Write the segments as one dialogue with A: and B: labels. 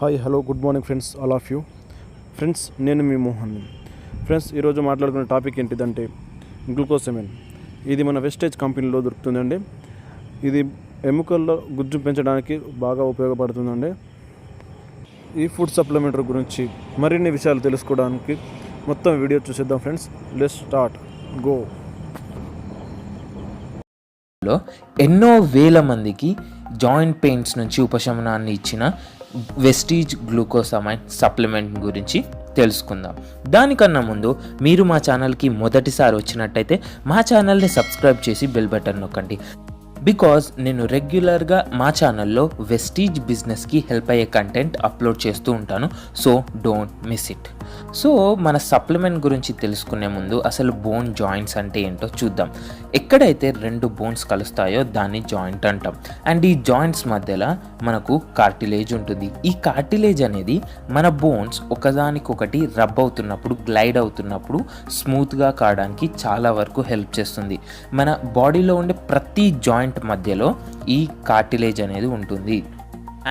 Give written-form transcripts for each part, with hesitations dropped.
A: Hi hello good morning friends, all of you friends. నేను మీ Mohan. Friends, ఈరోజు మాట్లాడుకునే topic ఏంటిదంటే గ్లూకోసమైన్. ఇది మన వెస్టేజ్ కంపెనీలో దొరుకుతుందండి. ఇది ఎముకల్లో గుజ్జు పెంచడానికి బాగా ఉపయోగపడుతుందండి. ఈ ఫుడ్ సప్లిమెంటరీ గురించి మరిన్ని విషయాలు తెలుసుకోవడానికి మొత్తం వీడియో చూసేద్దాం ఫ్రెండ్స్. Let's start go.
B: ఎన్నో వేల మందికి జాయింట్ పెయిన్స్ నుంచి ఉపశమనాన్ని ఇచ్చిన వెస్టీజ్ గ్లూకోసమైన్ సప్లిమెంట్ గురించి తెలుసుకుందాం. దానికన్నా ముందు మీరు మా ఛానల్కి మొదటిసారి వచ్చినట్టయితే మా ఛానల్ని సబ్స్క్రైబ్ చేసి బెల్ బటన్ నొక్కండి. బికాజ్ నేను రెగ్యులర్గా మా ఛానల్లో వెస్టీజ్ బిజినెస్కి హెల్ప్ అయ్యే కంటెంట్ అప్లోడ్ చేస్తూ ఉంటాను. So don't miss it. So మన సప్లిమెంట్ గురించి తెలుసుకునే ముందు అసలు బోన్ జాయింట్స్ అంటే ఏంటో చూద్దాం. ఎక్కడైతే రెండు బోన్స్ కలుస్తాయో దాన్ని జాయింట్ అంటాం. అండ్ ఈ జాయింట్స్ మధ్యలో మనకు కార్టిలేజ్ ఉంటుంది. ఈ కార్టిలేజ్ అనేది మన బోన్స్ ఒకదానికొకటి రబ్ అవుతున్నప్పుడు, గ్లైడ్ అవుతున్నప్పుడు స్మూత్గా కావడానికి చాలా వరకు హెల్ప్ చేస్తుంది. మన బాడీలో ఉండే ప్రతి జాయింట్ మధ్యలో ఈ కార్టిలేజ్ అనేది ఉంటుంది.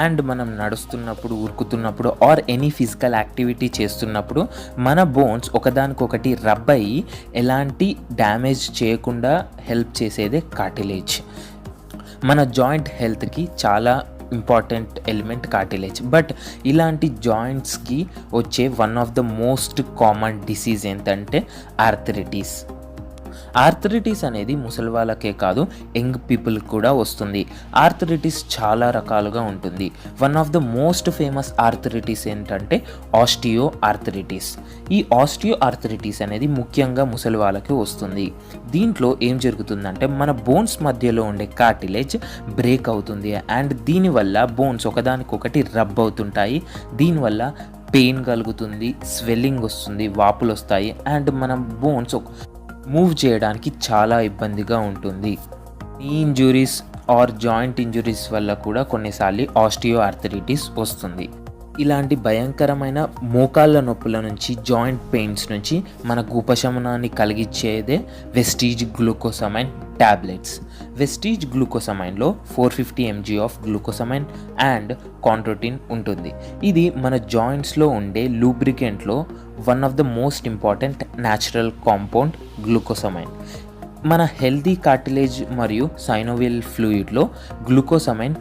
B: అండ్ మనం నడుస్తున్నప్పుడు, ఉరుకుతున్నప్పుడు ఆర్ ఎనీ ఫిజికల్ యాక్టివిటీ చేస్తున్నప్పుడు మన బోన్స్ ఒకదానికొకటి రబ్ అయ్యి ఎలాంటి డ్యామేజ్ చేయకుండా హెల్ప్ చేసేదే కార్టిలేజ్. మన జాయింట్ హెల్త్కి చాలా ఇంపార్టెంట్ ఎలిమెంట్ కార్టిలేజ్. బట్ ఇలాంటి జాయింట్స్కి వచ్చే one of the most common disease ఏంటంటే ఆర్థరైటిస్. ఆర్థరైటిస్ అనేది ముసలి వాళ్ళకే కాదు, యంగ్ పీపుల్ కూడా వస్తుంది. ఆర్థరైటిస్ చాలా రకాలుగా ఉంటుంది. One of the most famous arthritis ఏంటంటే ఆస్టియో ఆర్థరైటిస్. ఈ ఆస్టియో ఆర్థరైటిస్ అనేది ముఖ్యంగా ముసలి వాళ్ళకి వస్తుంది. దీంట్లో ఏం జరుగుతుందంటే మన బోన్స్ మధ్యలో ఉండే కార్టిలేజ్ బ్రేక్ అవుతుంది. అండ్ దీనివల్ల బోన్స్ ఒకదానికొకటి రబ్ అవుతుంటాయి. దీనివల్ల పెయిన్ కలుగుతుంది, స్వెల్లింగ్ వస్తుంది, వాపులు వస్తాయి. అండ్ మన బోన్స్ మూవ్ చేయడానికి చాలా ఇబ్బందిగా ఉంటుంది. ఈ ఇంజురీస్ ఆర్ జాయింట్ ఇంజురీస్ వల్ల కూడా కొన్నిసార్లు ఆస్టియో ఆర్థరైటిస్ వస్తుంది. ఇలాంటి భయంకరమైన మోకాళ్ళ నొప్పుల నుంచి, జాయింట్ పెయిన్స్ నుంచి మనకు ఉపశమనాన్ని కలిగించేదే వెస్టీజ్ గ్లూకోసమైన్ టాబ్లెట్స్. వెస్టీజ్ గ్లూకోసమైన్లో 450 mg of glucosamine and chondroitin ఉంటుంది. ఇది మన జాయింట్స్లో ఉండే లూబ్రికెంట్లో one of the most important natural compound glucosamine. మన హెల్దీ కార్టిలేజ్ మరియు సైనోవియల్ ఫ్లూయిడ్లో గ్లూకోసమైన్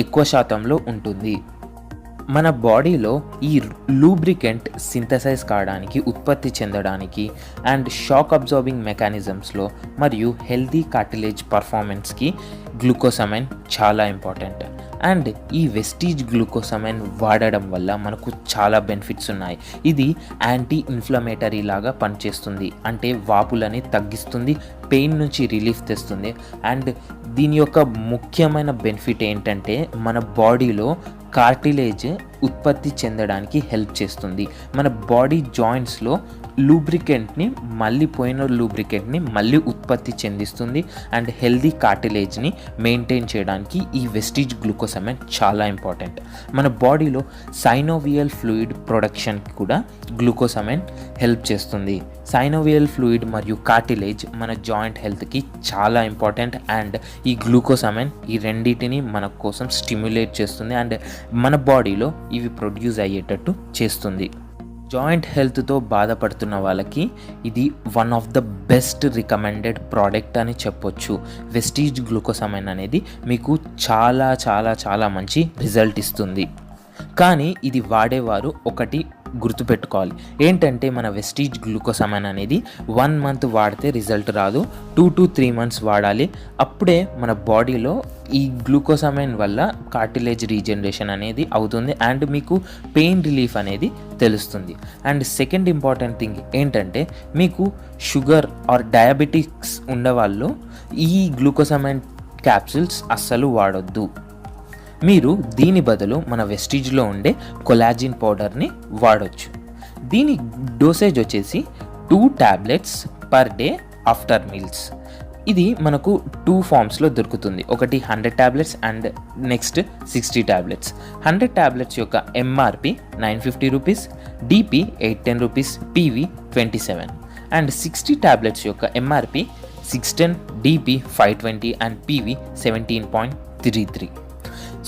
B: ఎక్కువ శాతంలో ఉంటుంది. మన బాడీలో ఈ లూబ్రికెంట్ సింథసైజ్ కావడానికి, ఉత్పత్తి చెందడానికి అండ్ షాక్ అబ్జార్బింగ్ మెకానిజమ్స్లో మరియు హెల్దీ కార్టిలేజ్ పర్ఫార్మెన్స్కి గ్లూకోసమైన్ చాలా ఇంపార్టెంట్. అండ్ ఈ వెస్టీజ్ గ్లూకోసమైన్ వాడడం వల్ల మనకు చాలా బెనిఫిట్స్ ఉన్నాయి. ఇది యాంటీ ఇన్ఫ్లమేటరీ లాగా పనిచేస్తుంది. అంటే వాపులని తగ్గిస్తుంది, పెయిన్ నుంచి రిలీఫ్ తెస్తుంది. అండ్ దీని యొక్క ముఖ్యమైన బెనిఫిట్ ఏంటంటే మన బాడీలో కార్టిలేజ్ ఉత్పత్తి చెందడానికి హెల్ప్ చేస్తుంది. మన బాడీ జాయింట్స్లో లూబ్రికెంట్ని పోయిన లూబ్రికెంట్ని మళ్ళీ ఉత్పత్తి చెందిస్తుంది. అండ్ హెల్దీ కార్టిలేజ్ని మెయింటైన్ చేయడానికి ఈ వెస్టీజ్ గ్లూకోసమైన్ చాలా ఇంపార్టెంట్. మన బాడీలో సైనోవియల్ ఫ్లూయిడ్ ప్రొడక్షన్కి కూడా గ్లూకోసమైన్ హెల్ప్ చేస్తుంది. సైనోవియల్ ఫ్లూయిడ్ మరియు కార్టిలేజ్ మన జాయింట్ హెల్త్కి చాలా ఇంపార్టెంట్. అండ్ ఈ గ్లూకోసమైన్ ఈ రెండింటిని మన కోసం స్టిమ్యులేట్ చేస్తుంది అండ్ మన బాడీలో ఇవి ప్రొడ్యూస్ అయ్యేటట్టు చేస్తుంది. జాయింట్ హెల్త్తో బాధపడుతున్న వాళ్ళకి ఇది one of the best recommended product అని చెప్పొచ్చు. వెస్టీజ్ గ్లూకోసమైన్ అనేది మీకు చాలా చాలా చాలా మంచి రిజల్ట్ ఇస్తుంది. కానీ ఇది వాడేవారు ఒకటి గుర్తుపెట్టుకోవాలి. ఏంటంటే మన వెస్టీజ్ గ్లూకోసమైన్ అనేది 1 month వాడితే రిజల్ట్ రాదు, 2 to 3 months వాడాలి. అప్పుడే మన బాడీలో ఈ గ్లూకోసమైన్ వల్ల కార్టిలేజ్ రీజనరేషన్ అనేది అవుతుంది అండ్ మీకు పెయిన్ రిలీఫ్ అనేది తెలుస్తుంది. అండ్ సెకండ్ ఇంపార్టెంట్ థింగ్ ఏంటంటే మీకు షుగర్ ఆర్ డయాబెటిక్స్ ఉన్నవాళ్ళు ఈ గ్లూకోసమైన్ క్యాప్సూల్స్ అస్సలు వాడొద్దు. మీరు దీని బదులు మన వెస్టీజ్లో ఉండే కొలాజిన్ పౌడర్ని వాడొచ్చు. దీని డోసేజ్ వచ్చేసి 2 tablets per day after meals. ఇది మనకు 2 forms దొరుకుతుంది. ఒకటి 100 tablets and next 60 tablets. 100 tablets యొక్క MRP 950 rupees, DP 810 rupees, PV 27. And 60 tablets యొక్క MRP 610, DP 520 and PV 17.33.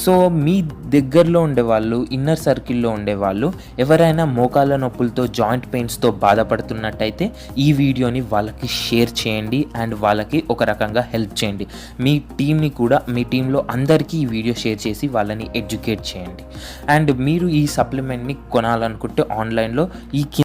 B: So మీ దగ్గరలో ఉండేవాళ్ళు, ఇన్నర్ సర్కిల్లో ఉండేవాళ్ళు ఎవరైనా మోకాళ్ళ నొప్పులతో, జాయింట్ పెయిన్స్తో బాధపడుతున్నట్టయితే ఈ వీడియోని వాళ్ళకి షేర్ చేయండి అండ్ వాళ్ళకి ఒక రకంగా హెల్ప్ చేయండి. మీ టీంలో అందరికీ ఈ వీడియో షేర్ చేసి వాళ్ళని ఎడ్యుకేట్ చేయండి. అండ్ మీరు ఈ సప్లిమెంట్ని కొనాలనుకుంటే ఆన్లైన్లో ఈ